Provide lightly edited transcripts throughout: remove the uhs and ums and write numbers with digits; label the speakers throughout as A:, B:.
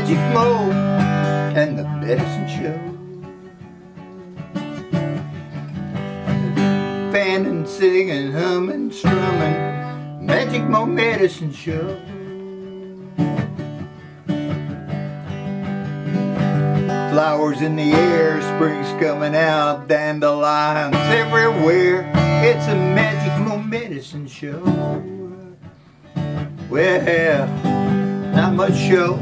A: Magic Mo and the Medicine Show. Fanning, singing, humming, strumming, Magic Mo Medicine Show. Flowers in the air, spring's coming out, dandelions everywhere. It's a Magic Mo Medicine Show. Well, not much show,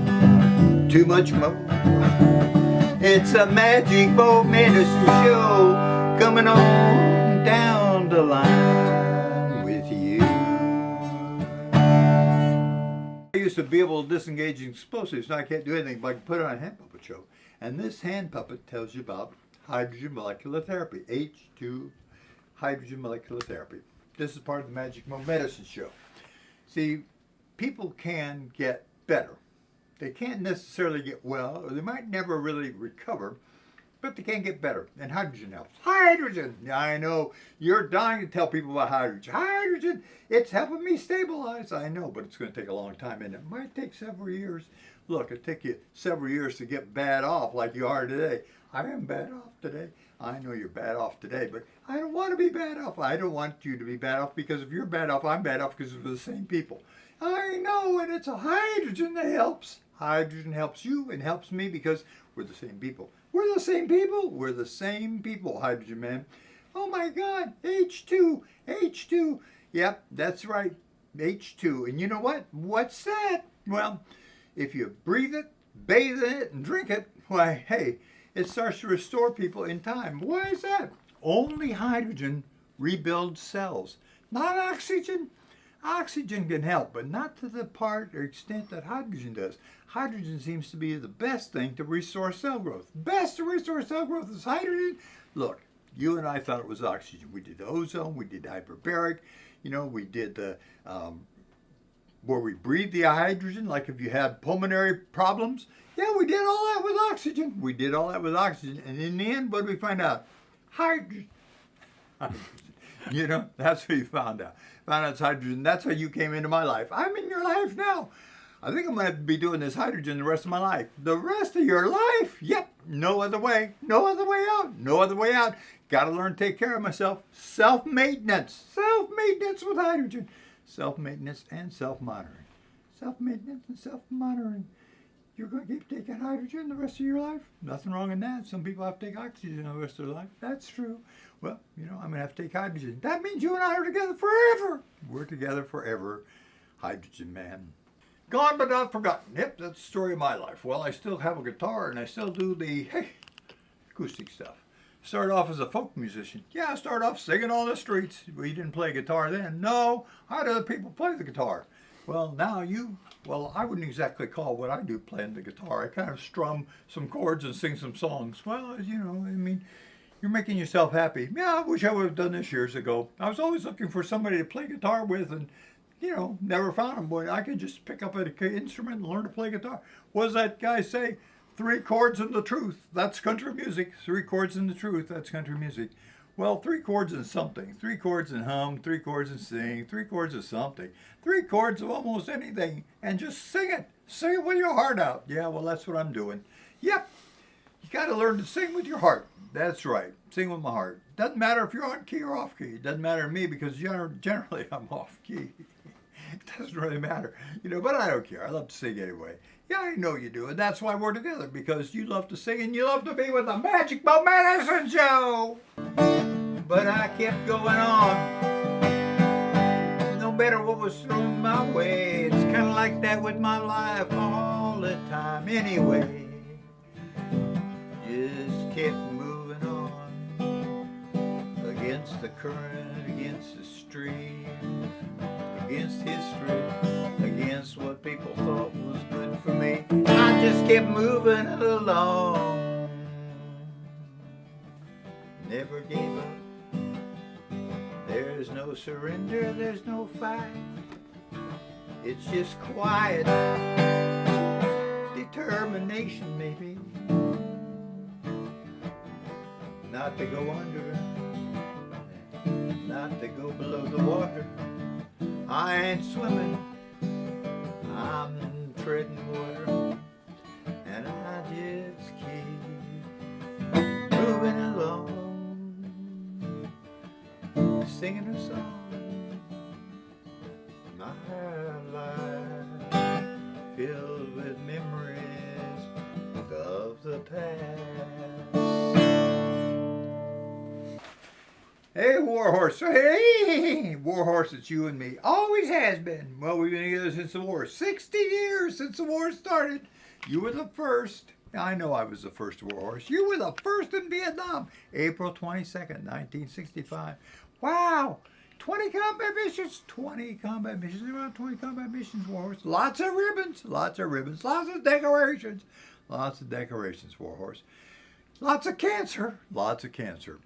A: too much mo. It's a Magic Mo Medicine Show coming on down the line with you. I used to be able to disengage explosives. Now I can't do anything, but I can put it on a hand puppet show. And this hand puppet tells you about hydrogen molecular therapy, H2 hydrogen molecular therapy. This is part of the Magic Mo Medicine Show. See, people can get better. They can't necessarily get well, or they might never really recover, but they can get better. And hydrogen helps. Hydrogen! I know, you're dying to tell people about hydrogen. Hydrogen! It's helping me stabilize. I know, but it's going to take a long time, and it might take several years. Look, it'll take you several years to get bad off like you are today. I am bad off today. I know you're bad off today, but I don't want to be bad off. I don't want you to be bad off, because if you're bad off, I'm bad off, because we're the same people. I know, and it's a hydrogen that helps. Hydrogen helps you and helps me because we're the same people. We're the same people. We're the same people, Hydrogen Man. Oh my God, H2, H2. Yep, that's right, H2. And you know what? What's that? Well, if you breathe it, bathe in it, and drink it, why, hey, it starts to restore people in time. Why is that? Only hydrogen rebuilds cells, not oxygen. Oxygen can help, but not to the part or extent that hydrogen does. Hydrogen seems to be the best thing to restore cell growth. Best to restore cell growth is hydrogen. Look, you and I thought it was oxygen. We did ozone, we did hyperbaric, we did the where we breathe the hydrogen, like if you had pulmonary problems. Yeah, we did all that with oxygen. We did all that with oxygen. And in the end, what did we find out? Hydrogen. That's what you found out. Found out it's hydrogen. That's how you came into my life. I'm in your life now. I think I'm going to have to be doing this hydrogen the rest of my life. The rest of your life? Yep. No other way. No other way out. No other way out. Got to learn to take care of myself. Self-maintenance. Self-maintenance with hydrogen. Self-maintenance and self-monitoring. Self-maintenance and self-monitoring. You're going to keep taking hydrogen the rest of your life? Nothing wrong in that. Some people have to take oxygen the rest of their life. That's true. Well, I'm going to have to take hydrogen. That means you and I are together forever. We're together forever, Hydrogen Man. Gone but not forgotten. Yep, that's the story of my life. Well, I still have a guitar and I still do the acoustic stuff. Started off as a folk musician. Yeah, I started off singing on the streets. We didn't play guitar then. No, I had other people play the guitar. Well, now I wouldn't exactly call what I do playing the guitar. I kind of strum some chords and sing some songs. Well, you're making yourself happy. Yeah, I wish I would have done this years ago. I was always looking for somebody to play guitar with and, never found them. Boy, I could just pick up an instrument and learn to play guitar. What does that guy say? 3 chords and the truth. That's country music. 3 chords and the truth. That's country music. Well, 3 chords and something. 3 chords and hum. 3 chords and sing. 3 chords of something. 3 chords of almost anything. And just sing it. Sing it with your heart out. Yeah, well, that's what I'm doing. Yep. You got to learn to sing with your heart. That's right. Sing with my heart. Doesn't matter if you're on key or off key. Doesn't matter to me because generally I'm off key. It doesn't really matter. But I don't care. I love to sing anyway. Yeah, I know you do. And that's why we're together, because you love to sing and you love to be with the Magic Mo Medicine Show. But I kept going on. No matter what was thrown my way. It's kind of like that with my life all the time. Anyway, just kept moving on. Against the current, against the stream, against history, against what people thought was good for me. I just kept moving along. Never gave up. There's no surrender, there's no fight. It's just quiet determination, maybe. Not to go under, not to go below the water. I ain't swimming, I'm treading water. singing a song. My life filled with memories of the past. Hey, Warhorse. Hey, Warhorse, it's you and me. Always has been. Well, we've been together since the war. 60 years since the war started. You were the first. I know I was the first Warhorse. You were the first in Vietnam. April 22nd, 1965. Wow. 20 combat missions. 20 combat missions. Around 20 combat missions, Warhorse. Lots of ribbons. Lots of ribbons. Lots of decorations. Lots of decorations, Warhorse. Lots of cancer. Lots of cancer.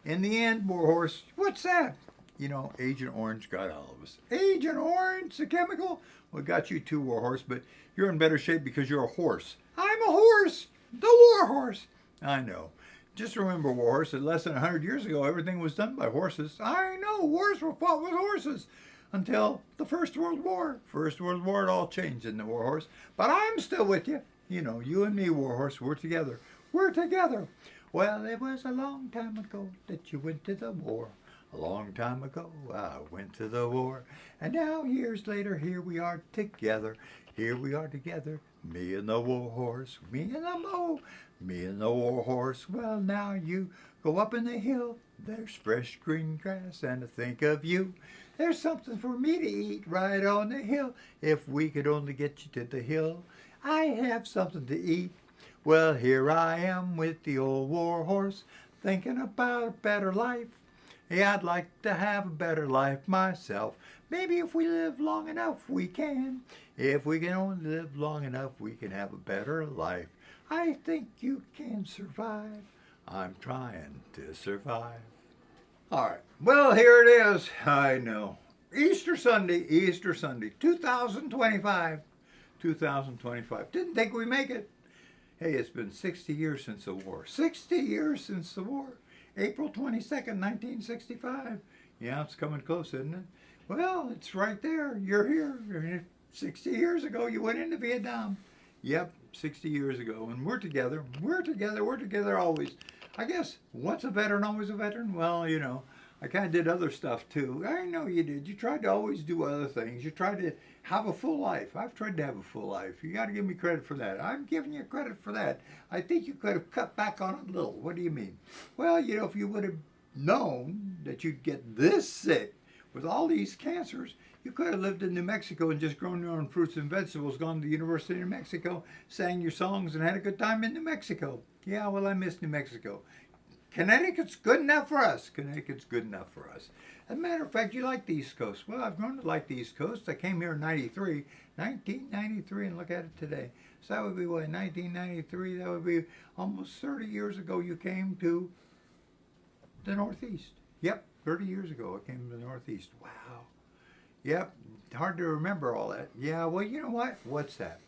A: In the end, Warhorse, what's that? You know, Agent Orange got all of us. Agent Orange, the chemical? Well, got you too, Warhorse, but you're in better shape because you're a horse. I'm a horse. The Warhorse. I know. Just remember, Warhorse, that less than 100 years ago, everything was done by horses. I know, wars were fought with horses until the First World War. First World War, it all changed in the Warhorse. But I'm still with you. You know, you and me, Warhorse, we're together. We're together. Well, it was a long time ago that you went to the war. A long time ago I went to the war. And now, years later, here we are together. Here we are together. Me and the Warhorse. Me and the Mo. Me and the Warhorse. Well, now you go up in the hill. There's fresh green grass, and to think of you. There's something for me to eat right on the hill. If we could only get you to the hill, I have something to eat. Well, here I am with the old Warhorse, thinking about a better life. Yeah, I'd like to have a better life myself. Maybe if we live long enough, we can. If we can only live long enough, we can have a better life. I think you can survive. I'm trying to survive. All right. Well, here it is. I know. Easter Sunday, 2025. 2025. Didn't think we'd make it. Hey, it's been 60 years since the war. 60 years since the war. April 22nd, 1965. Yeah, it's coming close, isn't it? Well, it's right there. You're here. 60 years ago, you went into Vietnam. Yep, 60 years ago. And we're together. We're together. We're together always. I guess, once a veteran, always a veteran. Well, you know, I kind of did other stuff too. I know you did. You tried to always do other things. You tried to have a full life. I've tried to have a full life. You got to give me credit for that. I'm giving you credit for that. I think you could have cut back on it a little. What do you mean? Well, you know, if you would have known that you'd get this sick with all these cancers, you could have lived in New Mexico and just grown your own fruits and vegetables, gone to the University of New Mexico, sang your songs, and had a good time in New Mexico. Yeah, well, I miss New Mexico. Connecticut's good enough for us. Connecticut's good enough for us. As a matter of fact, you like the East Coast. Well, I've grown to like the East Coast. I came here in 1993, and look at it today. So that would be what, 1993? That would be almost 30 years ago you came to the Northeast. Yep, 30 years ago I came to the Northeast. Wow. Yep, hard to remember all that. Yeah, well, you know what? What's that?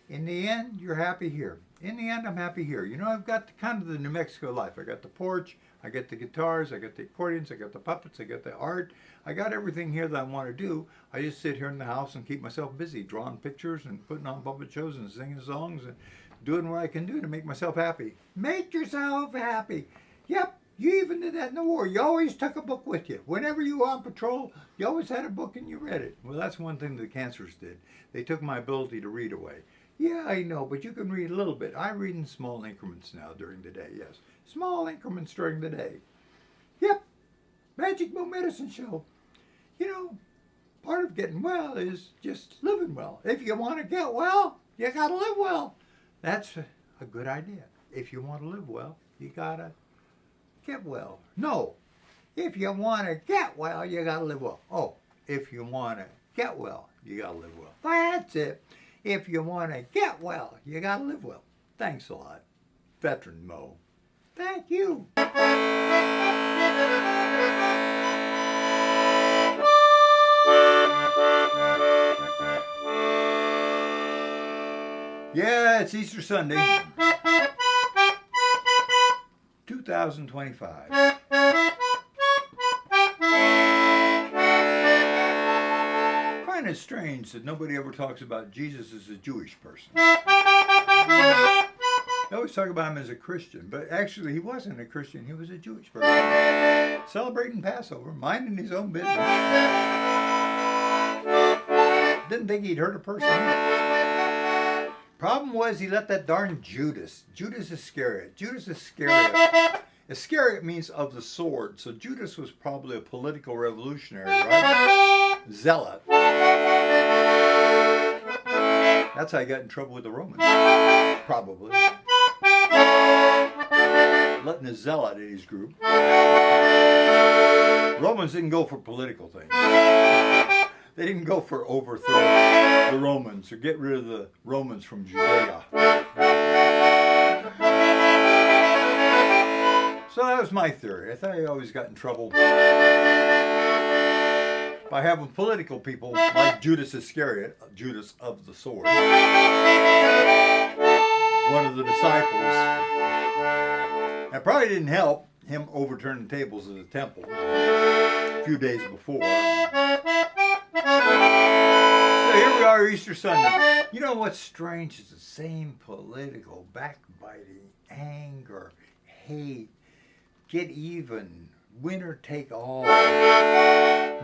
A: In the end, you're happy here. In the end, I'm happy here. You know, I've got kind of the New Mexico life. I got the porch, I got the guitars, I got the accordions, I got the puppets, I got the art. I got everything here that I want to do. I just sit here in the house and keep myself busy, drawing pictures and putting on puppet shows and singing songs and doing what I can do to make myself happy. Make yourself happy. Yep, you even did that in the war. You always took a book with you. Whenever you were on patrol, you always had a book and you read it. Well, that's one thing the cancers did. They took my ability to read away. Yeah, I know, but you can read a little bit. I read in small increments now during the day, yes. Small increments during the day. Yep, Magic Mo Medicine Show. You know, part of getting well is just living well. If you want to get well, you got to live well. That's a good idea. If you want to live well, you got to get well. No, if you want to get well, you got to live well. Oh, if you want to get well, you got to live well. That's it. If you want to get well, you got to live well. Thanks a lot, Veteran Mo. Thank you. Yeah, it's Easter Sunday, 2025. Kind of strange that nobody ever talks about Jesus as a Jewish person. They always talk about him as a Christian, but actually he wasn't a Christian. He was a Jewish person. Celebrating Passover, minding his own business. Didn't think he'd hurt a person either. Problem was he let that darn Judas Iscariot. Iscariot means of the sword. So Judas was probably a political revolutionary, right? Zealot. That's how he got in trouble with the Romans. Probably. Letting a zealot in his group. Romans didn't go for political things. They didn't go for overthrowing the Romans or get rid of the Romans from Judea. So that was my theory. I thought he always got in trouble by having political people like Judas Iscariot, Judas of the sword, one of the disciples. It probably didn't help him overturn the tables of the temple a few days before. So here we are, Easter Sunday. You know what's strange is the same political backbiting, anger, hate, get even, winner take all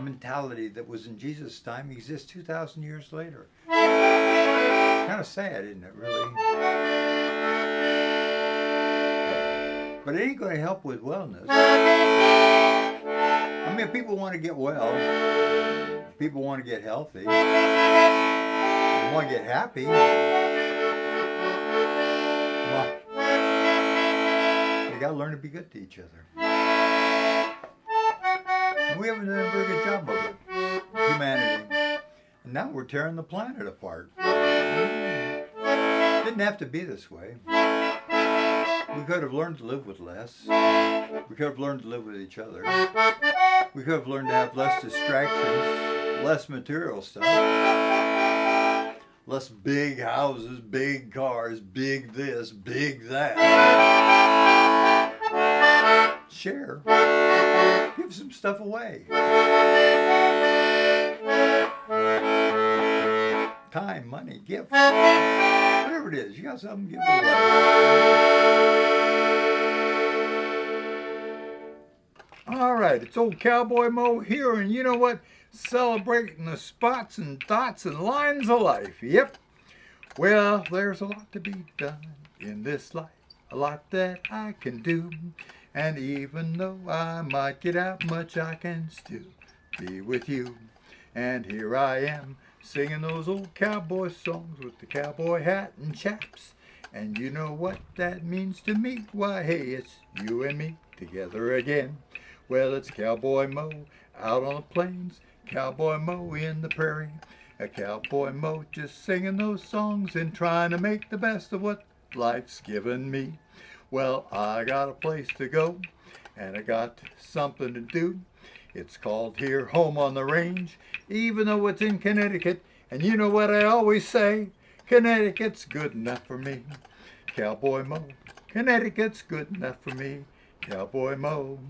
A: mentality that was in Jesus' time exists 2,000 years later. Kind of sad, isn't it, really? But it ain't going to help with wellness. I mean, if people want to get well, if people want to get healthy, they want to get happy, well, they got to learn to be good to each other. And we haven't done a very good job of it, humanity. And now we're tearing the planet apart. It didn't have to be this way. We could have learned to live with less. We could have learned to live with each other. We could have learned to have less distractions, less material stuff, less big houses, big cars, big this, big that. Share. Give some stuff away. Time, money, gifts. Whatever it is, you got something, give it away. All right, it's old Cowboy Mo here, and you know what? Celebrating the spots and dots and lines of life. Yep. Well, there's a lot to be done in this life, a lot that I can do. And even though I might get out much, I can still be with you. And here I am, singing those old cowboy songs with the cowboy hat and chaps. And you know what that means to me? Why, hey, it's you and me together again. Well, it's Cowboy Mo out on the plains, Cowboy Mo in the prairie. A Cowboy Mo just singing those songs and trying to make the best of what life's given me. Well, I got a place to go, and I got something to do. It's called here Home on the Range, even though it's in Connecticut. And you know what I always say? Connecticut's good enough for me. Cowboy Mo, Connecticut's good enough for me. Cowboy Mo.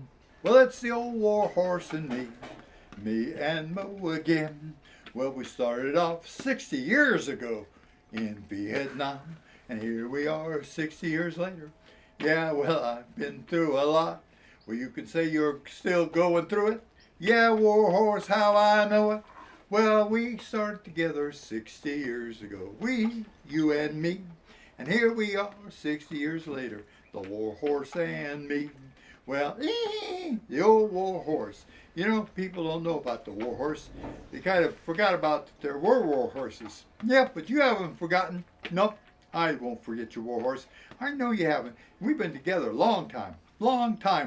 A: Well, it's the old war horse and me and Mo again. Well, we started off 60 years ago in Vietnam, and here we are 60 years later. Yeah, well, I've been through a lot. Well, you could say you're still going through it. Yeah, war horse, how I know it. Well, we started together 60 years ago. We, you and me. And here we are 60 years later, the war horse and me. Well, the old war horse. You know, people don't know about the war horse. They kind of forgot about that there were war horses. Yeah, but you haven't forgotten. Nope, I won't forget your war horse. I know you haven't. We've been together a long time,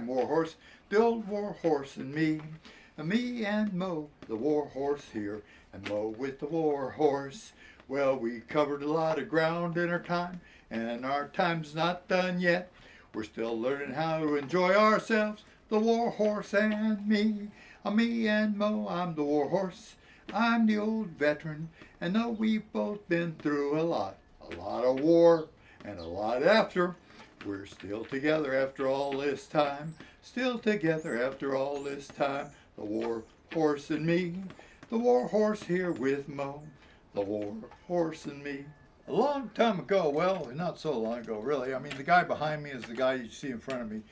A: war horse. The old war horse and me and Mo, the war horse here, and Mo with the war horse. Well, we covered a lot of ground in our time, and our time's not done yet. We're still learning how to enjoy ourselves, the war horse and me. Me and Mo, I'm the war horse. I'm the old veteran, and though we've both been through a lot of war, and a lot after, we're still together after all this time. Still together after all this time. The war horse and me. The war horse here with Mo. The war horse and me. A long time ago, well, not so long ago, really. I mean, the guy behind me is the guy you see in front of me.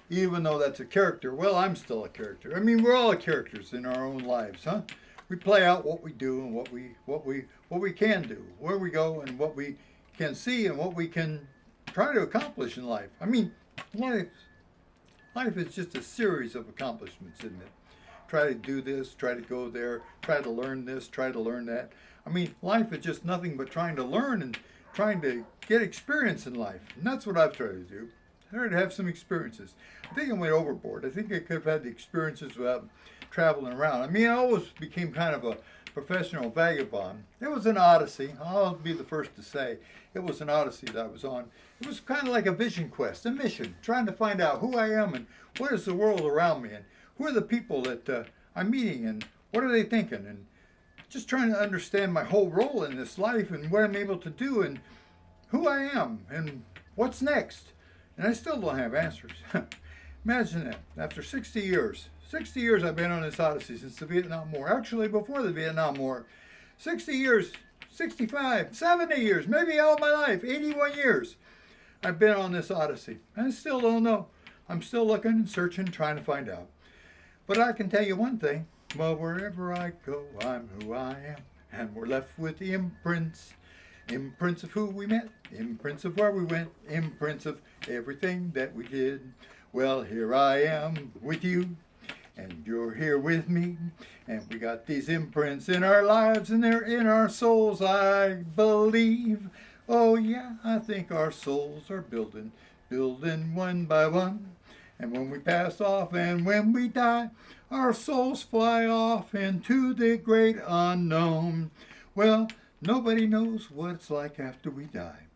A: Even though that's a character, well, I'm still a character. I mean, we're all characters in our own lives, huh? We play out what we do and what we can do, where we go and what we can see and what we can try to accomplish in life. I mean, life is just a series of accomplishments, isn't it? Try to do this, try to go there, try to learn this, try to learn that. I mean, life is just nothing but trying to learn and trying to get experience in life. And that's what I've tried to do. I tried to have some experiences. I think I went overboard. I think I could have had the experiences without traveling around. I mean, I always became kind of a professional vagabond. It was an odyssey. I'll be the first to say it was an odyssey that I was on. It was kind of like a vision quest, a mission, trying to find out who I am and what is the world around me and who are the people that I'm meeting and what are they thinking, and just trying to understand my whole role in this life and what I'm able to do and who I am and what's next. And I still don't have answers. Imagine that. After 60 years I've been on this odyssey since the Vietnam War. Actually, before the Vietnam War. 60 years, 65, 70 years, maybe all my life, 81 years. I've been on this odyssey. I still don't know. I'm still looking and searching, trying to find out. But I can tell you one thing. Well, wherever I go, I'm who I am. And we're left with the imprints. Imprints of who we met. Imprints of where we went. Imprints of everything that we did. Well, here I am with you. And you're here with me. And we got these imprints in our lives and they're in our souls, I believe. Oh yeah, I think our souls are building one by one. And when we pass off and when we die, our souls fly off into the great unknown. Well, nobody knows what it's like after we die.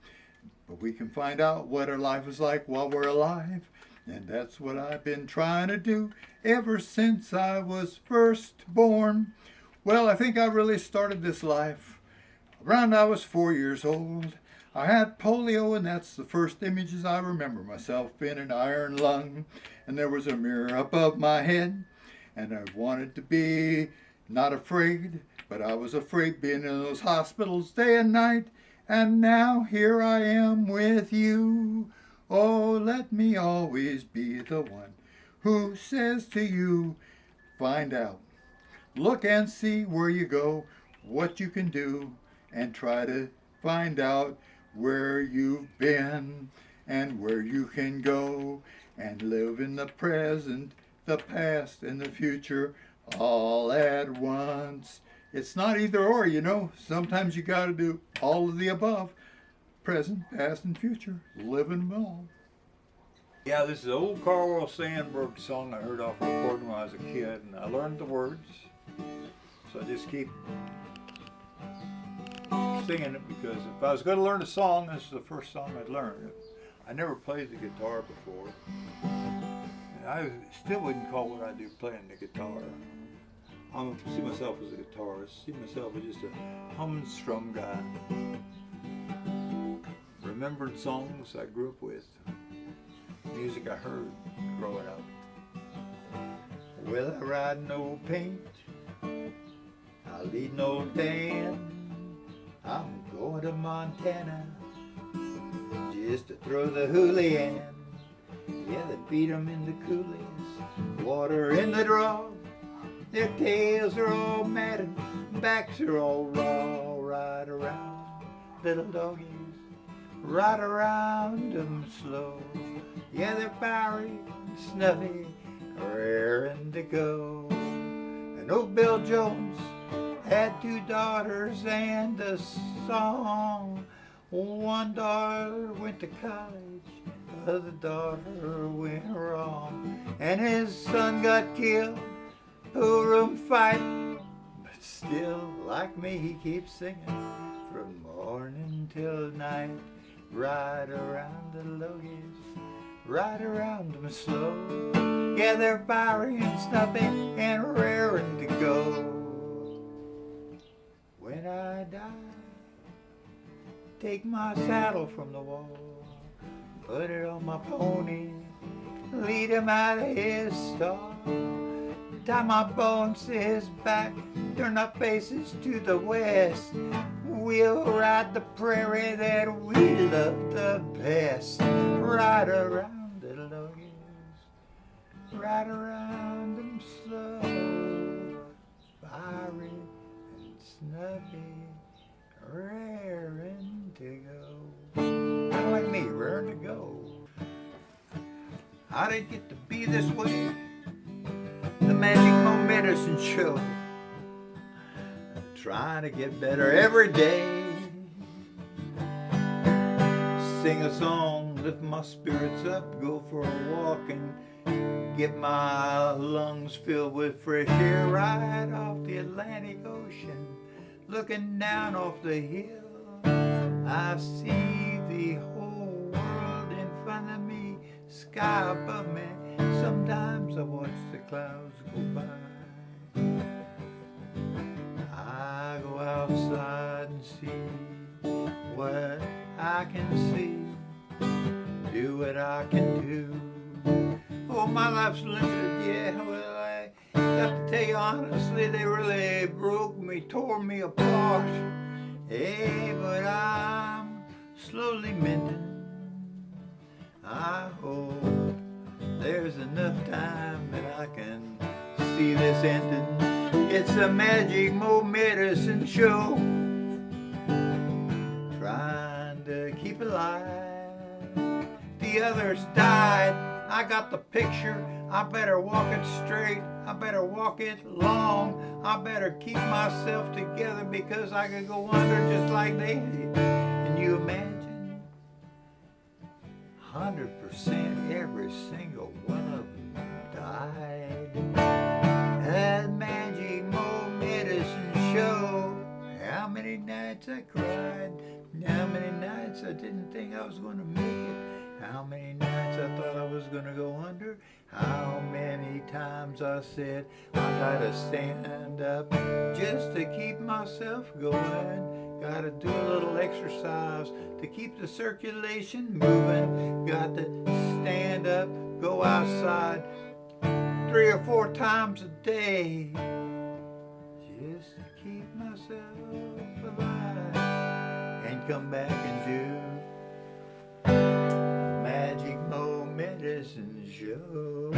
A: But we can find out what our life is like while we're alive. And that's what I've been trying to do ever since I was first born. Well, I think I really started this life around I was 4 years old. I had polio, and that's the first images I remember myself in an iron lung. And there was a mirror above my head, and I wanted to be not afraid, but I was afraid being in those hospitals day and night. And now here I am with you. Oh, let me always be the one who says to you, find out. Look and see where you go, what you can do, and try to find out where you've been and where you can go, and live in the present, the past, and the future all at once. It's not either or, you know. Sometimes you got to do all of the above. Present, past, and future. Living them all. Yeah, this is an old Carl Sandburg song I heard off recording when I was a kid, and I learned the words. So I just keep singing it because if I was going to learn a song, this is the first song I'd learn. I never played the guitar before. And I still wouldn't call what I do playing the guitar. I don't see myself as a guitarist. See myself as just a hum and strum guy. Remembered songs I grew up with. Music I heard growing up. Well, I ride no paint. I lead no band. I'm going to Montana just to throw the hooligan. Yeah, they beat 'em in the coulees, water in the draw. Their tails are all matted, backs are all raw. Ride around, little doggies, ride around 'em slow. Yeah, they're fiery, snuffy, raring to go. And old Bill Jones had 2 daughters and a song. One daughter went to college, the other daughter went wrong. And his son got killed, poorroom fight. But still, like me, he keeps singing from morning till night. Ride around the logies, ride around them slow. Yeah, they're fiery and snuffy and raring to go. When I die, take my saddle from the wall, put it on my pony, lead him out of his stall, tie my bones to his back, turn our faces to the west. we'll ride the prairie that we love the best. Ride around the logs, ride around them slow, fiery and snuffy, raring to go. Kind of like me, raring to go. I didn't get to be this way. The Magic Mo Medicine Show. Trying to get better every day. Sing a song, lift my spirits up, go for a walk and get my lungs filled with fresh air right off the Atlantic Ocean. Looking down off the hill, I see the whole world in front of me, sky above me. Sometimes I watch the clouds go by. I go outside and see what I can see, do what I can do. Oh, my life's limited, yeah, well, I got to tell you honestly, they really broke me, tore me apart. Hey, but I'm slowly mending. I hope there's enough time that I can see this ending. It's a Magic Mo Medicine Show, trying to keep alive. The others died, I got the picture. I better walk it straight, I better walk it long. I better keep myself together because I could go under just like they did. Can you imagine? 100% every single one of them died. That Magic Mo Medicine Show. How many nights I cried, how many nights I didn't think I was going to make it, how many nights I thought I was going to go under, how many times I said I gotta stand up just to keep myself going. Gotta do a little exercise to keep the circulation moving. Got to stand up, go outside 3 or 4 times a day just to keep myself alive and come back and do Magic Mo Medicine Show.